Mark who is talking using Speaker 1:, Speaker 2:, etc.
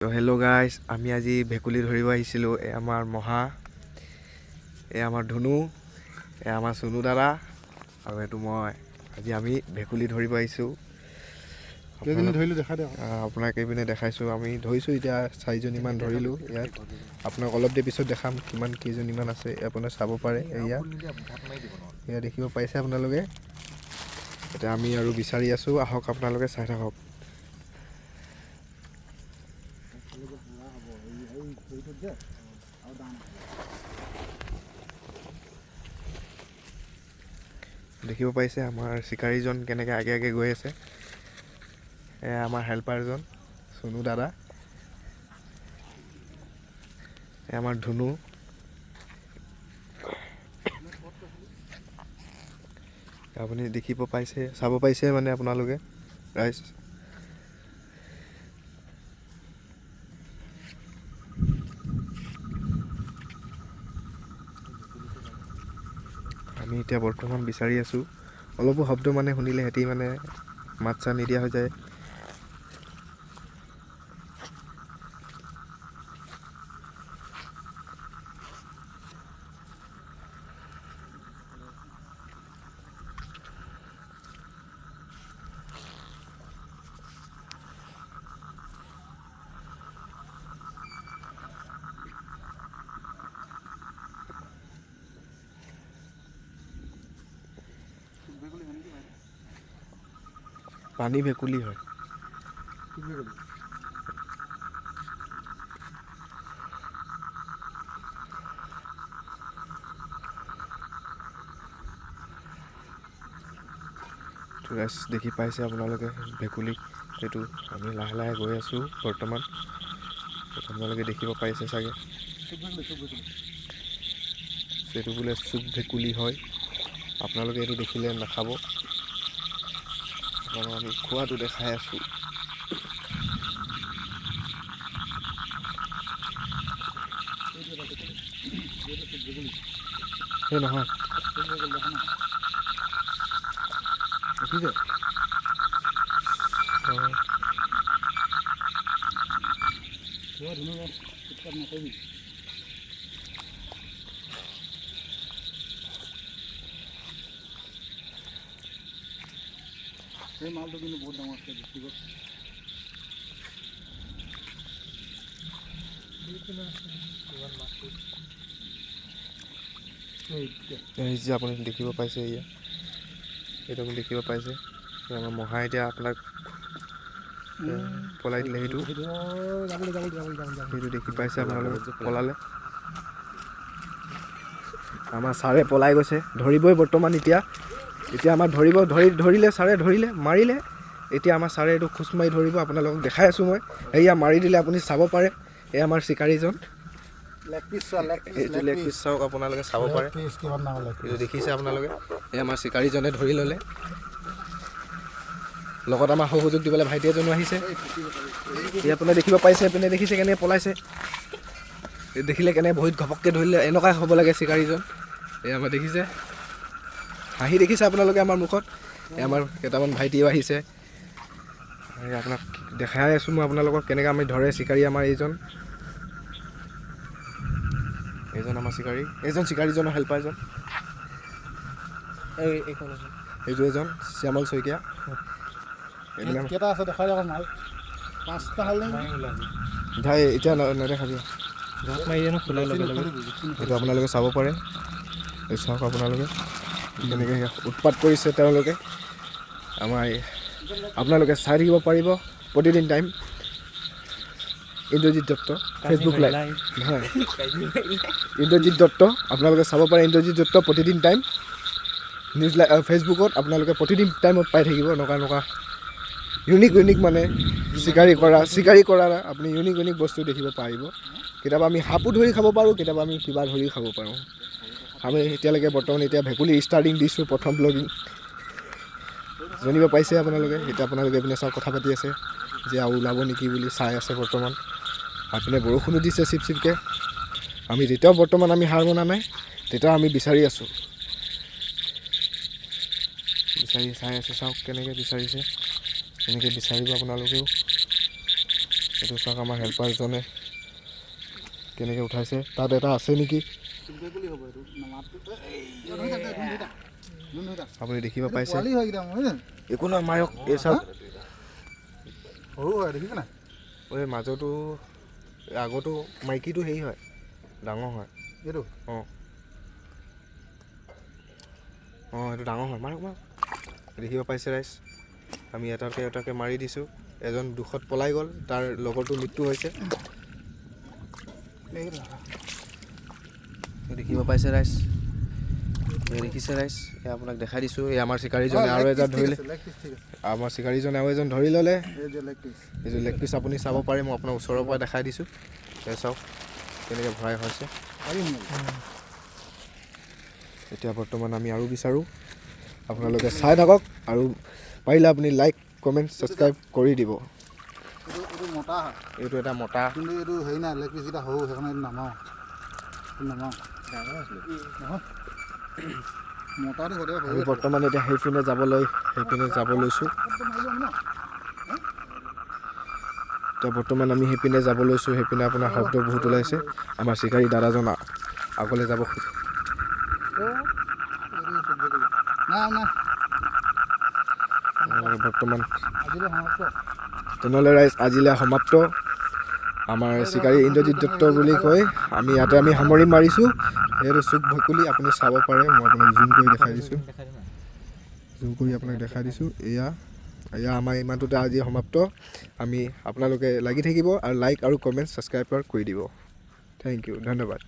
Speaker 1: তো hello' guys, আমি আজি ভেকুলী ধৰিব আহিছিলোঁ। এই আমাৰ মহা, এই আমাৰ ধুনু, এই আমাৰ চুনু দাদা আৰু এইটো মই। আজি আমি ভেকুলী ধৰিব আহিছোঁ। আপোনাক এইপিনে দেখাইছোঁ। আমি ধৰিছোঁ এতিয়া 4জনীমান ধৰিলোঁ ইয়াত। আপোনাক অলপ দেৰি পিছত দেখাম কিমান কেইজনীমান আছে আপোনাক চাব পাৰে। এয়া দেখিব পাইছে আপোনালোকে। এতিয়া আমি আৰু বিচাৰি আছোঁ, আহক আপোনালোকে চাই থাকক। দেখিব পাইছে আমাৰ চিকাৰীজন কেনেকৈ আগে আগে গৈ আছে। এয়া আমাৰ হেল্পাৰজন চুনু দাদা, এয়া আমাৰ ধুনু। আপুনি দেখিব পাইছে, চাব পাইছে মানে আপোনালোকে ৰাইজ। আমি এতিয়া বৰ্তমান বিচাৰি আছোঁ। অলপো শব্দ মানে শুনিলে সিহঁতি মানে মাত চাত নিদিয়া হৈ যায়। পানী ভেকুলী হয়। দেখি পাইছে আপোনালোকে ভেকুলী। সেইটো আমি লাহে লাহে গৈ আছোঁ বৰ্তমান। আপোনালোকে দেখিব পাইছে চাগে। সেইটো বোলে চুক ভেকুলী হয়। আপোনালোকে এইটো দেখিলে নাখাব। আমি খোৱাটো দেখাই আছোঁ। সেই নহয় দেখিছে?
Speaker 2: এই মালটো কিন্তু বহুত ডাঙৰ আছে, দেখিব।
Speaker 1: এই যে আপুনি দেখিব পাইছে, এয়া এইটো আপুনি দেখিব পাইছে। আমাৰ মহা এতিয়া আপোনাক পলাই দিলে। সেইটো দেখি পাইছে আপোনালোকে, পলালে। আমাৰ ছাৰে পলাই গৈছে, ধৰিবই বৰ্তমান। এতিয়া আমাৰ ধৰিলে ছাৰে, মাৰিলে। এতিয়া আমাৰ ছাৰে এইটো খোজ মাৰি ধৰিব। আপোনালোকক দেখাই আছোঁ মই। এয়া মাৰি দিলে, আপুনি চাব পাৰে। এই আমাৰ চিকাৰীজন। এইটো লেগ পিচ চাওক, আপোনালোকে চাব পাৰে। এইটো দেখিছে আপোনালোকে। এই আমাৰ চিকাৰীজনে ধৰি ল'লে। লগত আমাৰ সহযোগ দিবলৈ ভাইটি এজনো আহিছে। এই আপুনি দেখিব পাইছে, আপুনি দেখিছে কেনেকৈ পলাইছে। দেখিলে কেনে ভৰিত ঘপককৈ ধৰিলে, এনেকুৱাই হ'ব লাগে চিকাৰীজন। এই আমাৰ দেখিছে, হাঁহি দেখিছে আপোনালোকে আমাৰ মুখত। এই আমাৰ কেইটামান ভাইটিও আহিছে। আপোনাক দেখাই আছোঁ মই আপোনালোকক কেনেকৈ আমি ধৰে চিকাৰী। আমাৰ এইজন আমাৰ চিকাৰী, এইজন চিকাৰীজনৰ হেল্পাৰজন। এইটো এজন শ্যামল শইকীয়া।
Speaker 2: কেইটা আছে দেখাই যাব মাল। 5টা হ'ল
Speaker 1: ধাই এতিয়া নেদেখাবি। এইটো আপোনালোকে চাব পাৰে। এই চাওক আপোনালোকে কেনেকৈ উৎপাত কৰিছে তেওঁলোকে। আপোনালোকে চাই থাকিব পাৰিব Pratidin Time. Indrajit Dutta Facebook live নহয়, ইন্দ্ৰজিৎ দত্ত আপোনালোকে চাব পাৰে। Indrajit Dutta Pratidin Time news live ফেচবুকত আপোনালোকে প্ৰতিদিন টাইমত পাই থাকিব। এনেকুৱা ইউনিক মানে চিকাৰী কৰা আপুনি ইউনিক বস্তু দেখিব পাৰিব। কেতিয়াবা আমি সাপো ধৰি খাব পাৰোঁ, কেতিয়াবা আমি কিবা ধৰিও খাব পাৰোঁ। আমি এতিয়ালৈকে বৰ্তমান ভেকুলী ষ্টাৰ্টিং দিছোঁ, প্ৰথম ব্লগিং। জানিব পাইছে আপোনালোকে। এতিয়া আপোনালোকে এইপিনে চাওক, কথা পাতি আছে যে আৰু ওলাব নেকি বুলি চাই আছে বৰ্তমান। এইপিনে বৰষুণো দিছে চিপ চিপকৈ। আমি যেতিয়াও বৰ্তমান আমি হাৰ মনা নাই, তেতিয়াও আমি বিচাৰি আছোঁ। চাই আছে, চাওক কেনেকৈ বিচাৰিছে। তেনেকৈ বিচাৰিব আপোনালোকেও। এইটো চাওক আমাৰ হেল্পাৰজনে কেনেকৈ উঠাইছে। তাত এটা আছে নেকি আপুনি দেখিব পাইছে। একো নহয় মায়ক। এই চাওক
Speaker 2: সৰু হয় দেখিছে নাই?
Speaker 1: এই মাজতো আগতো মাইকীটো হেৰি হয়, ডাঙৰ হয়।
Speaker 2: এইটো
Speaker 1: অঁ এইটো ডাঙৰ হয়। মাৰক মাৰক। দেখিব পাইছে ৰাইজ, আমি এটাকে এটাকে মাৰি দিছোঁ। এজন দুখত পলাই গ'ল, তাৰ লগৰটো মৃত্যু হৈছে। দেখিব পাইছে ৰাইজ, দেখিছে ৰাইজ, এয়া আপোনাক দেখাই দিছোঁ। এই আমাৰ চিকাৰীজনে আৰু এজন ধৰিলে, আমাৰ চিকাৰীজনে আৰু এজন ধৰি ল'লে। এইযোৰ লেগ পিচ আপুনি চাব পাৰে, মই আপোনাৰ ওচৰৰ পৰা দেখাই দিছোঁ। এই চাওক কেনেকৈ ভৰাই হৈছে। এতিয়া বৰ্তমান আমি আৰু বিচাৰোঁ, আপোনালোকে চাই থাকক আৰু পাৰিলে আপুনি লাইক কমেণ্ট ছাবস্ক্ৰাইব কৰি দিব।
Speaker 2: এইটো মতা হয়,
Speaker 1: এইটো এটা মতা,
Speaker 2: কিন্তু এইটো হেৰি নাই, লেগ পিচকেইটা সৰু, সেইকাৰণে এইটো নামাওঁ। মতাটো সদায়
Speaker 1: আমি
Speaker 2: সৰু।
Speaker 1: বৰ্তমান এতিয়া সেইপিনে যাব লৈছোঁ। এতিয়া বৰ্তমান আমি সেইপিনে যাব লৈছোঁ। সেইপিনে আপোনাৰ শব্দ বহুত ওলাইছে। আমাৰ চিকাৰী দাদাজন আগলৈ যাব খোজে। বৰ্তমান তেনেহ'লে ৰাইজ আজিলৈ সমাপ্ত। আমাৰ চিকাৰী ইন্দ্ৰজিৎ দত্ত বুলি কৈ আমি ইয়াতে সামৰি মাৰিছোঁ। সেইটো চুক ভেকুলী আপুনি চাব পাৰে, মই আপোনাক জুম কৰি দেখাই দিছোঁ। এয়া আমাৰ ইমানটোতে আজি সমাপ্ত। আমি আপোনালোকে লাগি থাকিব আৰু লাইক আৰু কমেণ্ট ছাবস্ক্ৰাইব কৰি দিব। থেংক ইউ, ধন্যবাদ।